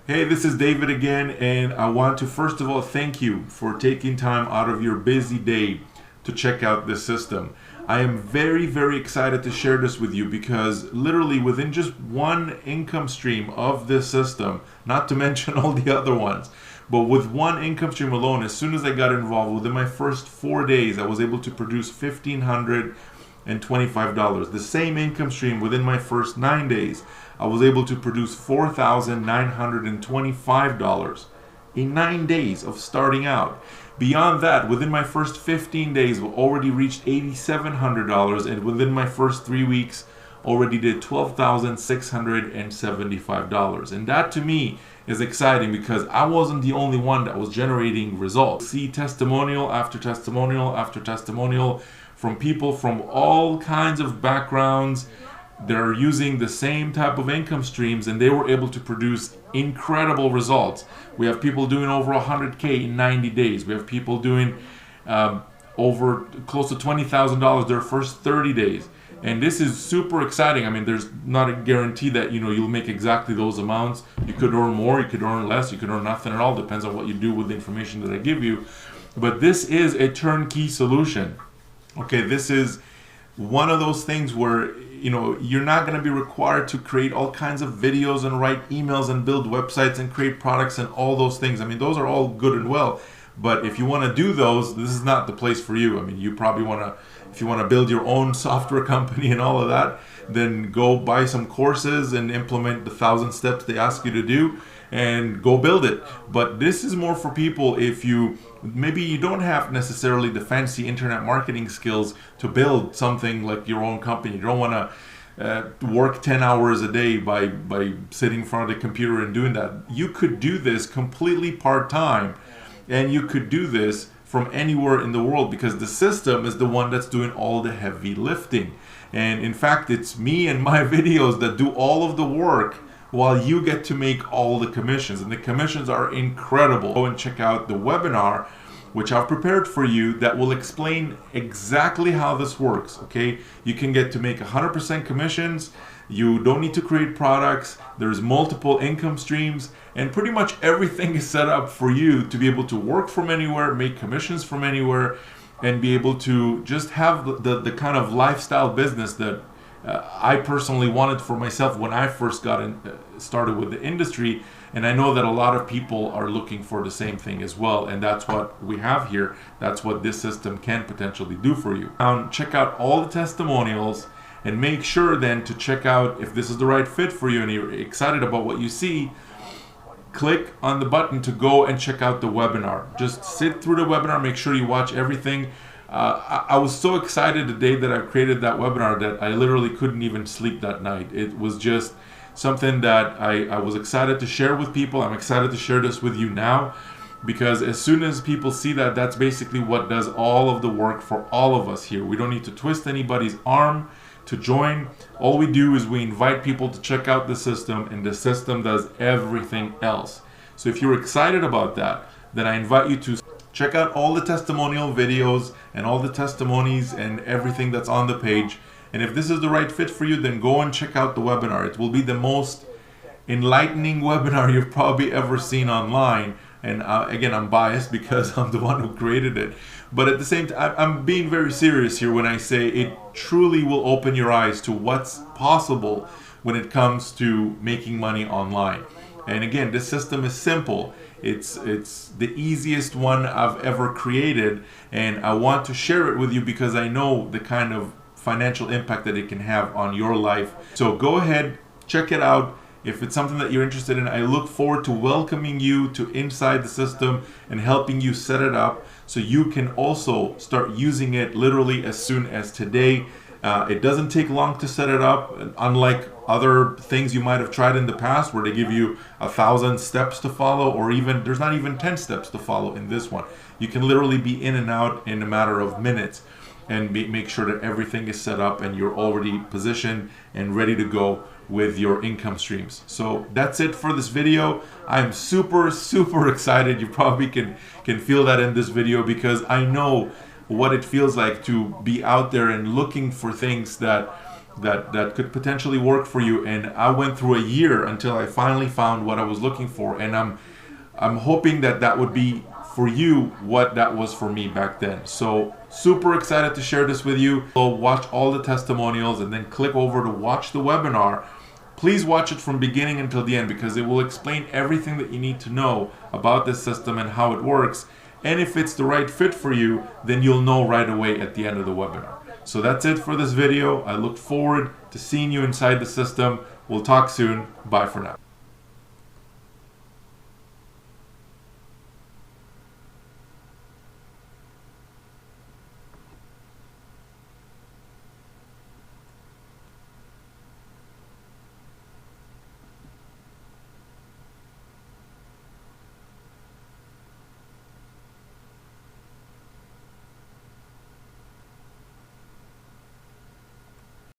Hey, this is David again, and I want to first of all thank you for taking time out of your busy day to check out this system. I am very, very excited to share this with you because literally within just one income stream of this system, not to mention all the other ones, but with one income stream alone, as soon as I got involved, within my first 4 days, I was able to produce $1,525. The same income stream within my first 9 days, I was able to produce $4,925 in 9 days of starting out. Beyond that, within my first 15 days, we already reached $8,700, and within my first 3 weeks, already did $12,675. And that to me is exciting because I wasn't the only one that was generating results. See testimonial after testimonial after testimonial from people from all kinds of backgrounds. They're using the same type of income streams and they were able to produce incredible results. We have people doing over 100K in 90 days. We have people doing over close to $20,000 their first 30 days. And this is super exciting. I mean, there's not a guarantee that you'll make exactly those amounts. You could earn more, you could earn less, you could earn nothing at all. Depends on what you do with the information that I give you. But this is a turnkey solution. Okay, this is one of those things where you're not going to be required to create all kinds of videos and write emails and build websites and create products and all those things. I mean, those are all good and well, but if you want to do those, this is not the place for you. I mean, you probably want to, if you want to build your own software company and all of that, then go buy some courses and implement the 1,000 steps they ask you to do and go build it. But this is more for people if maybe you don't have necessarily the fancy internet marketing skills to build something like your own company. You don't want to work 10 hours a day by sitting in front of the computer and doing that. You could do this completely part-time, and you could do this from anywhere in the world because the system is the one that's doing all the heavy lifting. And in fact, it's me and my videos that do all of the work while you get to make all the commissions. And the commissions are incredible. Go and check out the webinar, which I've prepared for you, that will explain exactly how this works, okay? You can get to make 100% commissions. You don't need to create products. There's multiple income streams, and pretty much everything is set up for you to be able to work from anywhere, make commissions from anywhere, and be able to just have the kind of lifestyle business that I personally wanted for myself when I first started with the industry. And I know that a lot of people are looking for the same thing as well, and that's what we have here. That's what this system can potentially do for you. Check out all the testimonials and make sure then to check out if this is the right fit for you and you're excited about what you see. Click on the button to go and check out the webinar. Just sit through the webinar, make sure you watch everything. I was so excited the day that I created that webinar that I literally couldn't even sleep that night. It was just something that I was excited to share with people. I'm excited to share this with you now because as soon as people see that, that's basically what does all of the work for all of us here. We don't need to twist anybody's arm to join. All we do is we invite people to check out the system, and the system does everything else. So if you're excited about that, then I invite you to check out all the testimonial videos and all the testimonies and everything that's on the page. And if this is the right fit for you, then go and check out the webinar. It will be the most enlightening webinar you've probably ever seen online. And again, I'm biased because I'm the one who created it. But at the same time, I'm being very serious here when I say it truly will open your eyes to what's possible when it comes to making money online. And again, this system is simple. It's the easiest one I've ever created, and I want to share it with you because I know the kind of financial impact that it can have on your life. So go ahead, check it out. If it's something that you're interested in, I look forward to welcoming you to inside the system and helping you set it up so you can also start using it literally as soon as today. It doesn't take long to set it up, unlike other things you might have tried in the past where they give you 1,000 steps to follow, or even there's not even 10 steps to follow in this one. You can literally be in and out in a matter of minutes and make sure that everything is set up and you're already positioned and ready to go with your income streams. So that's it for this video. I'm super excited. You probably can feel that in this video because I know what it feels like to be out there and looking for things that that could potentially work for you. And I went through a year until I finally found what I was looking for, and I'm hoping that that would be for you what that was for me back then. So super excited to share this with you. So watch all the testimonials and then click over to watch the webinar. Please watch it from beginning until the end, because it will explain everything that you need to know about this system and how it works. And if it's the right fit for you, then you'll know right away at the end of the webinar. So that's it for this video. I look forward to seeing you inside the system. We'll talk soon. Bye for now.